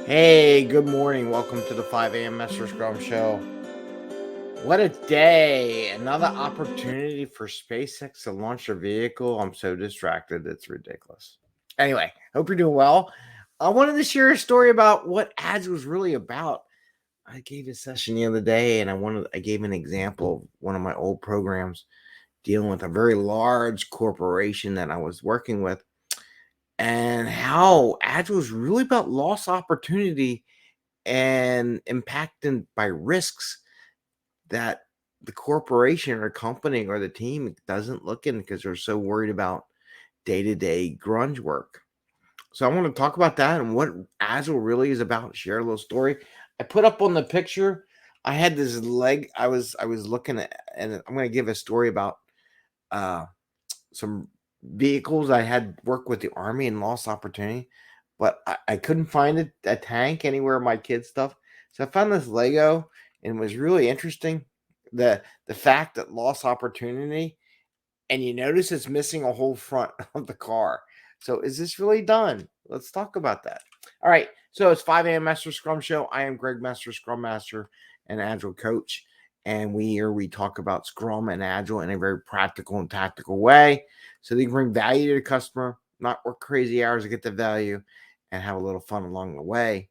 Hey, good morning. Welcome to the 5 a.m. Mester Scrum Show. What a day! Another opportunity for SpaceX to launch their vehicle. I'm so distracted. It's ridiculous. Anyway, hope you're doing well. I wanted to share a story about what Agile was really about. I gave a session the other day and I gave an example of one of my old programs dealing with a very large corporation that I was working with and how Agile is really about lost opportunity and impacted by risks that the corporation or company or the team doesn't look in because they're so worried about day-to-day grunge work. So I want to talk about that and what Agile really is about. Share a little story. I put up on the picture. I had this leg. I was looking at, and I'm going to give a story about uh, some vehicles I had worked with the Army and lost opportunity, but I couldn't find a tank anywhere in my kids' stuff. So I found this Lego and it was really interesting. The fact that lost opportunity, and you notice it's missing a whole front of the car. So is this really done? Let's talk about that. All right. So it's 5 a.m. Mester Scrum Show. I am Greg Mester, Scrum Master and Agile Coach. And we talk about Scrum and Agile in a very practical and tactical way. So they can bring value to the customer, not work crazy hours to get the value, and have a little fun along the way.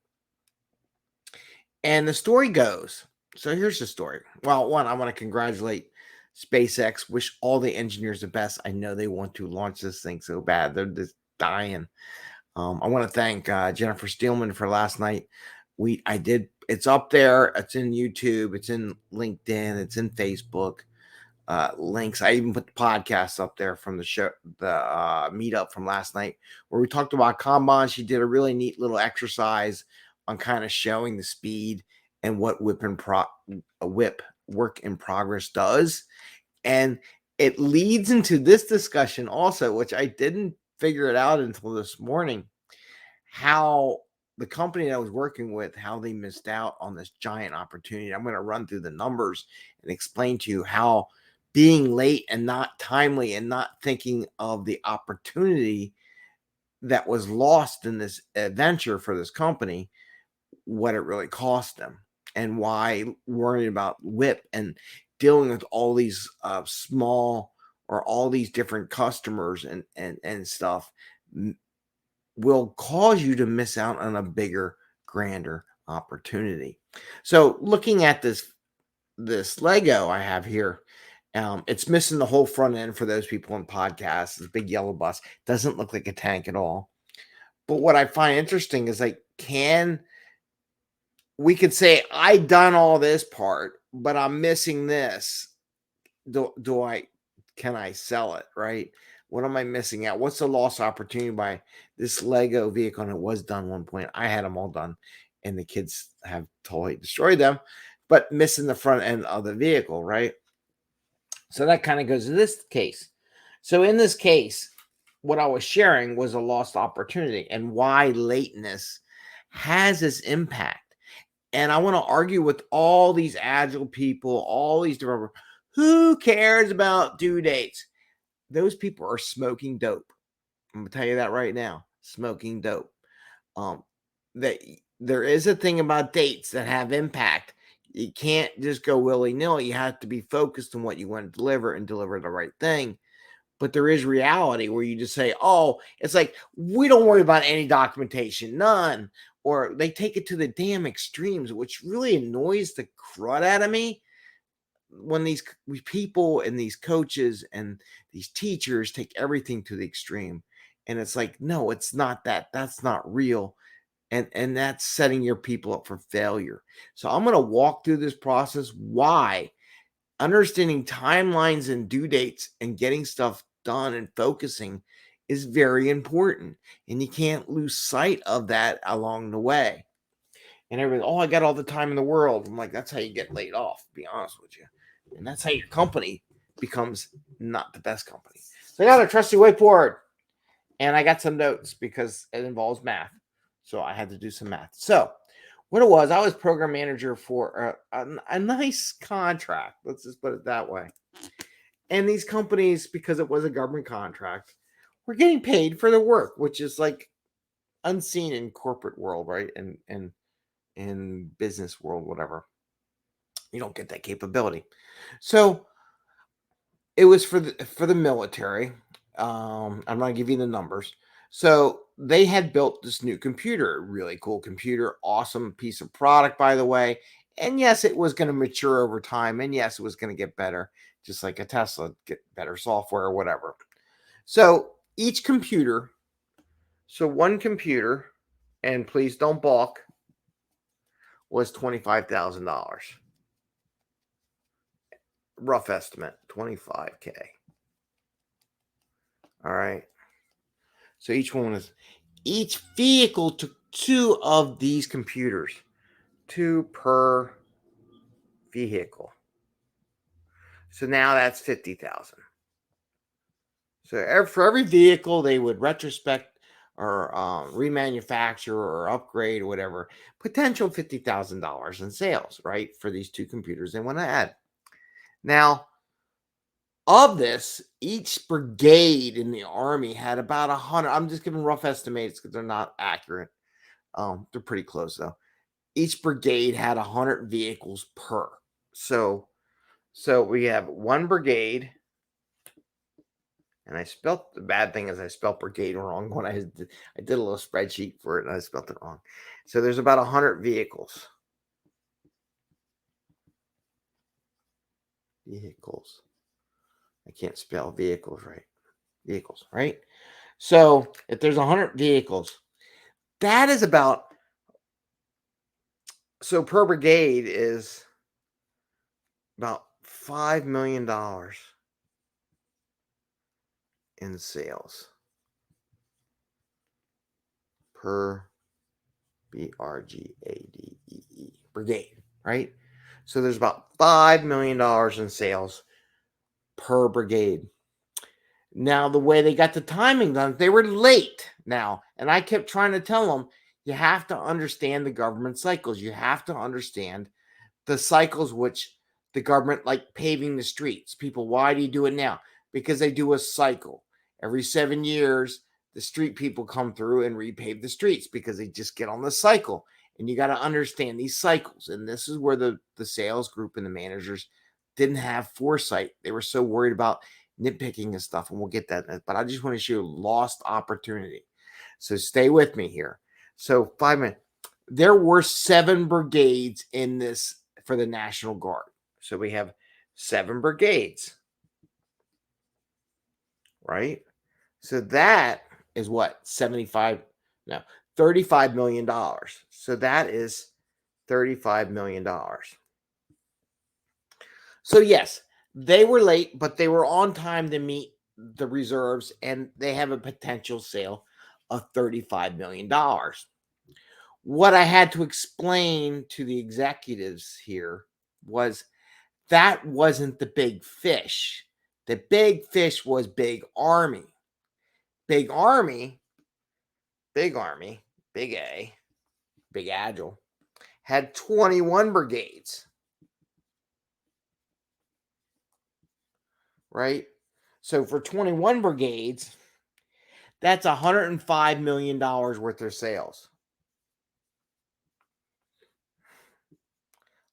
And the story goes. So here's the story. Well, one, I want to congratulate SpaceX, wish all the engineers the best. I know they want to launch this thing so bad. They're just dying. I want to thank Jennifer Steelman for last night. It's up there. It's in YouTube. It's in LinkedIn. It's in Facebook. Links. I even put the podcast up there from the show, the meetup from last night, where we talked about Kanban. She did a really neat little exercise on kind of showing the speed and what whip work in progress does, and it leads into this discussion also, which I didn't figure it out until this morning, how the company that I was working with, how they missed out on this giant opportunity. I'm going to run through the numbers and explain to you how being late and not timely and not thinking of the opportunity that was lost in this adventure for this company, what it really cost them, and why worrying about WIP and dealing with all these small or all these different customers and stuff will cause you to miss out on a bigger, grander opportunity. So looking at this Lego I have here, it's missing the whole front end for those people in podcasts. This big yellow bus doesn't look like a tank at all. But what I find interesting is like, we could say I done all this part, but I'm missing this. Can I sell it, right? What am I missing out? What's the lost opportunity by this Lego vehicle? And it was done one point. I had them all done, and the kids have totally destroyed them, but missing the front end of the vehicle, right? So that kind of goes to this case. So in this case, what I was sharing was a lost opportunity and why lateness has this impact. And I want to argue with all these Agile people, all these different, who cares about due dates? Those people are smoking dope. I'm gonna tell you that right now. Smoking dope. That there is a thing about dates that have impact. You can't just go willy-nilly. You have to be focused on what you want to deliver and deliver the right thing. But there is reality where you just say, oh, it's like, we don't worry about any documentation, none. Or they take it to the damn extremes, which really annoys the crud out of me when these people and these coaches and these teachers take everything to the extreme. And it's like, no, it's not that. That's not real. And that's setting your people up for failure. So I'm going to walk through this process, why understanding timelines and due dates and getting stuff done and focusing is very important. And you can't lose sight of that along the way. And everybody, oh, I got all the time in the world. I'm like, that's how you get laid off, to be honest with you. And that's how your company becomes not the best company. So I got a trusty whiteboard and I got some notes because it involves math. So I had to do some math. So what it was, I was program manager for a nice contract. Let's just put it that way. And these companies, because it was a government contract, were getting paid for their work, which is like unseen in corporate world, right? And in business world, whatever. You don't get that capability. So it was for the military. I'm not giving you the numbers. So they had built this new computer, really cool computer, awesome piece of product, by the way. And yes, it was going to mature over time. And yes, it was going to get better, just like a Tesla, get better software or whatever. So each computer, so one computer, and please don't balk, was $25,000. Rough estimate, 25K. All right. So each vehicle took two of these computers, two per vehicle. So now that's 50,000. So for every vehicle, they would retrospect or remanufacture or upgrade or whatever, potential $50,000 in sales, right? For these two computers they want to add. Now, of this, each brigade in the Army had about 100. I'm just giving rough estimates because they're not accurate. They're pretty close though. Each brigade had 100 vehicles per. So we have one brigade, and I spelt the bad thing is I spelled brigade wrong when I did a little spreadsheet for it and I spelled it wrong. So there's about 100 vehicles. I can't spell vehicles right. Vehicles, right? So if there's 100 vehicles, that is about, so per brigade is about $5 million in sales per BRGADEE brigade, right? So there's about $5 million in sales per brigade. Now, the way they got the timing done, they were late now. And I kept trying to tell them, you have to understand the government cycles. You have to understand the cycles which the government, like paving the streets. People, why do you do it now? Because they do a cycle. Every 7 years, the street people come through and repave the streets because they just get on the cycle. And you got to understand these cycles. And this is where the sales group and the managers didn't have foresight. They were so worried about nitpicking and stuff. And we'll get that. But I just want to show you lost opportunity. So stay with me here. So 5 minutes. There were 7 brigades in this for the National Guard. So we have 7 brigades, right? So that is what? $35 million. So that is $35 million. So yes, they were late, but they were on time to meet the reserves, and they have a potential sale of $35 million. What I had to explain to the executives here was that wasn't the big fish. The big fish was Big Army. Big Army, Big Army, Big A, Big Agile, had 21 brigades. Right? So for 21 brigades, that's $105 million worth of sales.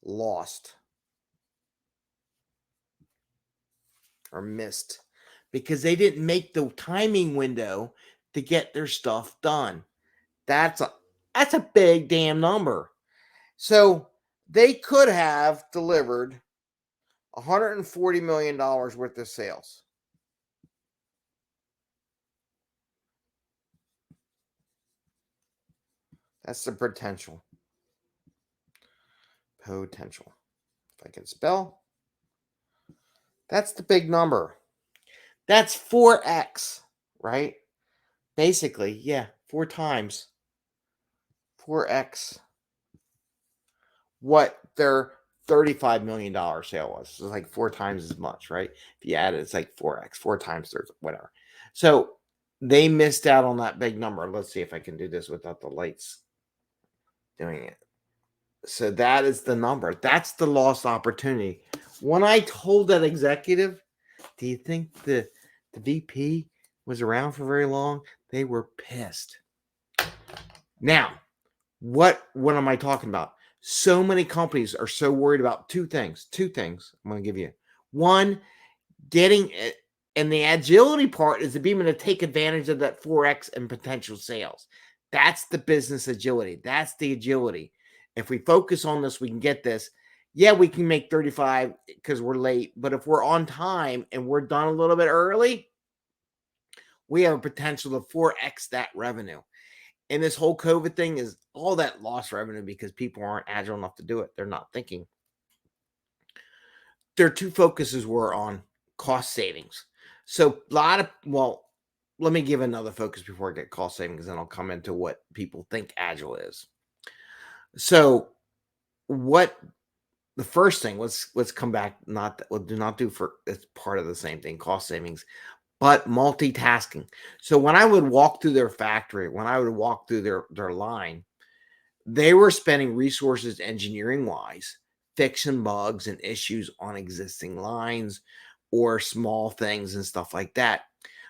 Lost or missed because they didn't make the timing window to get their stuff done. That's a big damn number. So they could have delivered $140 million worth of sales. That's the potential. Potential. If I can spell. That's the big number. That's 4x, right? Basically, yeah, 4 times. 4x what their $35 million sale was. So it's like 4 times as much, right? If you add it, it's like 4x, 4 times 30, whatever. So they missed out on that big number. Let's see if I can do this without the lights doing it. So that is the number. That's the lost opportunity. When I told that executive, do you think the VP was around for very long? They were pissed. Now, what am I talking about? So many companies are so worried about two things. I'm going to give you. One, getting it, and the agility part is to be able to take advantage of that 4x and potential sales. That's the business agility. That's the agility. If we focus on this, we can get this. Yeah, we can make 35 because we're late, but if we're on time and we're done a little bit early, we have a potential to 4x that revenue. And this whole COVID thing is all that lost revenue because people aren't agile enough to do it. They're not thinking. Their two focuses were on cost savings. So let me give another focus before I get cost savings, and I'll come into what people think Agile is. So what the first thing, let's come back, do not do for, it's part of the same thing, cost savings, but multitasking. So when I would walk through their factory, when I would walk through their line, they were spending resources engineering wise, fixing bugs and issues on existing lines or small things and stuff like that.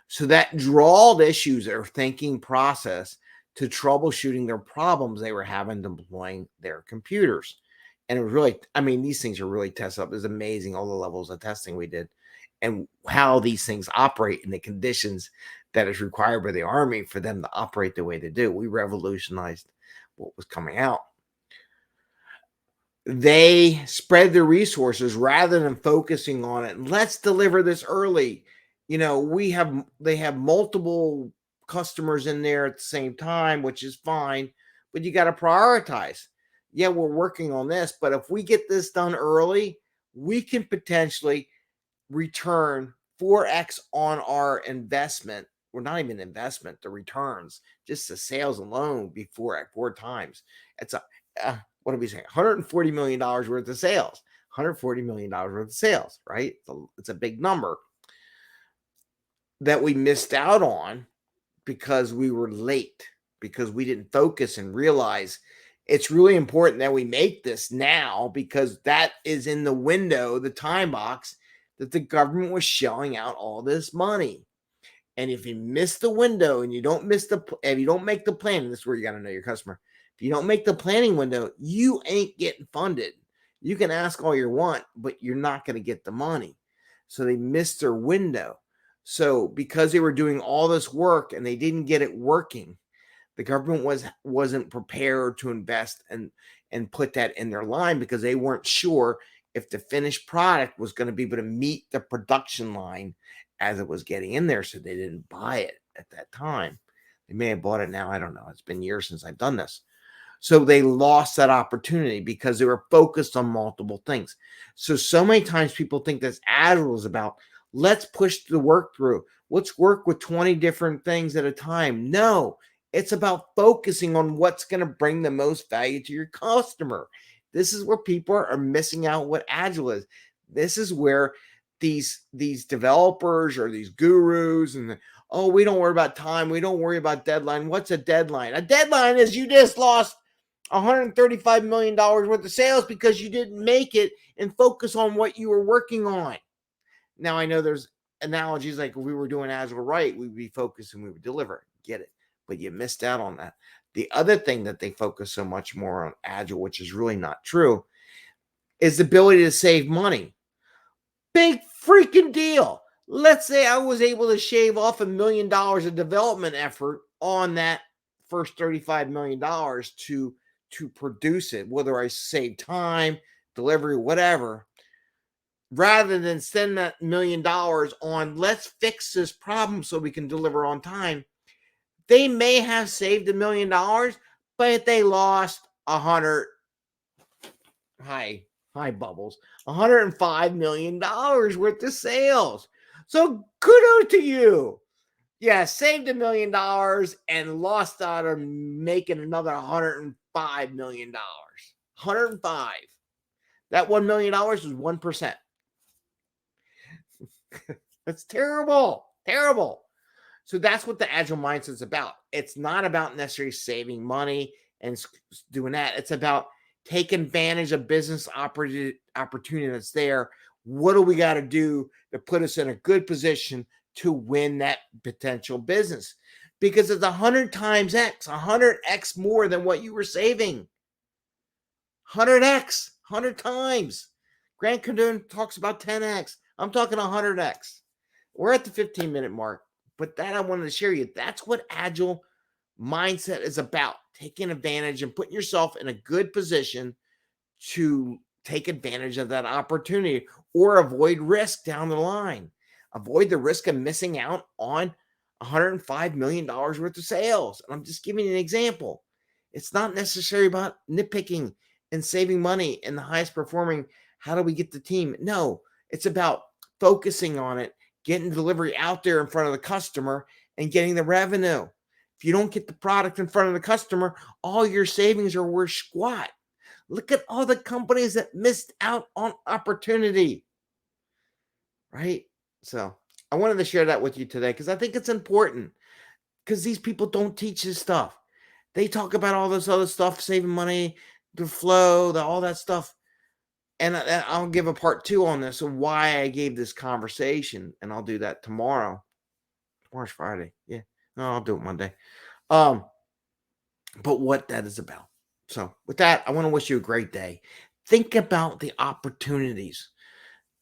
So that drawled issues their thinking process to troubleshooting their problems they were having deploying their computers. And it was really, I mean, these things are really tested up. It's amazing all the levels of testing we did and how these things operate in the conditions that is required by the Army for them to operate the way they do. We revolutionized what was coming out. They spread their resources rather than focusing on it. Let's deliver this early. You know, they have multiple customers in there at the same time, which is fine, but you got to prioritize. Yeah, we're working on this, but if we get this done early, we can potentially return 4x on our investment. We're not even investment, the returns, just the sales alone before at 4 times. It's what are we saying? $140 million worth of sales. $140 million worth of sales, right? It's a big number that we missed out on because we were late, because we didn't focus and realize it's really important that we make this now, because that is in the window, the time box that the government was shelling out all this money. And if you miss the window and you don't make the plan, this is where you got to know your customer. If you don't make the planning window, you ain't getting funded. You can ask all you want, but you're not going to get the money. So they missed their window. So because they were doing all this work and they didn't get it working, the government wasn't prepared to invest and put that in their line, because they weren't sure if the finished product was going to be able to meet the production line as it was getting in there. So they didn't buy it at that time. They may have bought it now. I don't know. It's been years since I've done this. So they lost that opportunity because they were focused on multiple things. So many times people think that Agile is about, let's push the work through. Let's work with 20 different things at a time. No, it's about focusing on what's going to bring the most value to your customer. This is where people are missing out what Agile is. This is where these developers or these gurus and we don't worry about time. We don't worry about deadline. What's a deadline? A deadline is you just lost $135 million worth of sales because you didn't make it and focus on what you were working on. Now, I know there's analogies like if we were doing Agile right, we'd be focused and we would deliver. Get it. But you missed out on that. The other thing that they focus so much more on Agile, which is really not true, is the ability to save money. Big freaking deal. Let's say I was able to shave off $1 million of development effort on that first $35 million to produce it, whether I save time, delivery, whatever, rather than spend that $1 million on let's fix this problem so we can deliver on time. They may have saved $1 million, but they lost $105 million worth of sales. So kudos to you. Yeah, saved $1 million and lost out on making another $105 million. 105. That $1 million was 1%. That's terrible. Terrible. So that's what the Agile mindset is about. It's not about necessarily saving money and doing that. It's about taking advantage of business opportunity that's there. What do we got to do to put us in a good position to win that potential business? because it's 100 times X, 100X more than what you were saving. 100X, 100 times. Grant Cardone talks about 10X. I'm talking 100X. We're at the 15-minute mark, but that I wanted to share you. That's what Agile mindset is about, taking advantage and putting yourself in a good position to take advantage of that opportunity or avoid risk down the line. Avoid the risk of missing out on $105 million worth of sales. And I'm just giving you an example. It's not necessarily about nitpicking and saving money and the highest performing. How do we get the team? No, it's about focusing on it, getting delivery out there in front of the customer and getting the revenue. If you don't get the product in front of the customer, all your savings are worth squat. Look at all the companies that missed out on opportunity, right? So I wanted to share that with you today because I think it's important because these people don't teach this stuff. They talk about all this other stuff, saving money, the flow, all that stuff. And I'll give a part 2 on this of why I gave this conversation. And I'll do that tomorrow. Tomorrow's Friday. Yeah. No, I'll do it Monday. But what that is about. So with that, I want to wish you a great day. Think about the opportunities.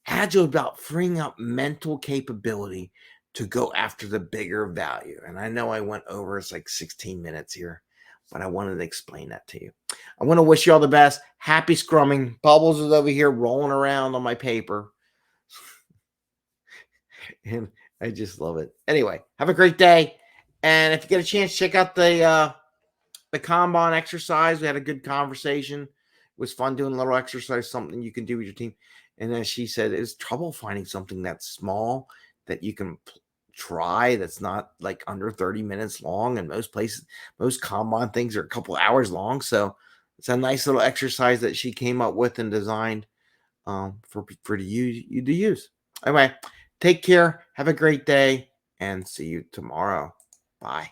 Agile about freeing up mental capability to go after the bigger value. And I know I went over, it's like 16 minutes here, but I wanted to explain that to you. I want to wish you all the best. Happy scrumming. Bubbles is over here rolling around on my paper. And I just love it. Anyway, have a great day. And if you get a chance, check out the Kanban exercise. We had a good conversation. It was fun doing a little exercise, something you can do with your team. And as she said, it's trouble finding something that's small that you can try that's not like under 30 minutes long. And most places, most Kanban things are a couple hours long. So it's a nice little exercise that she came up with and designed for you to use. Anyway, take care. Have a great day and see you tomorrow. Bye.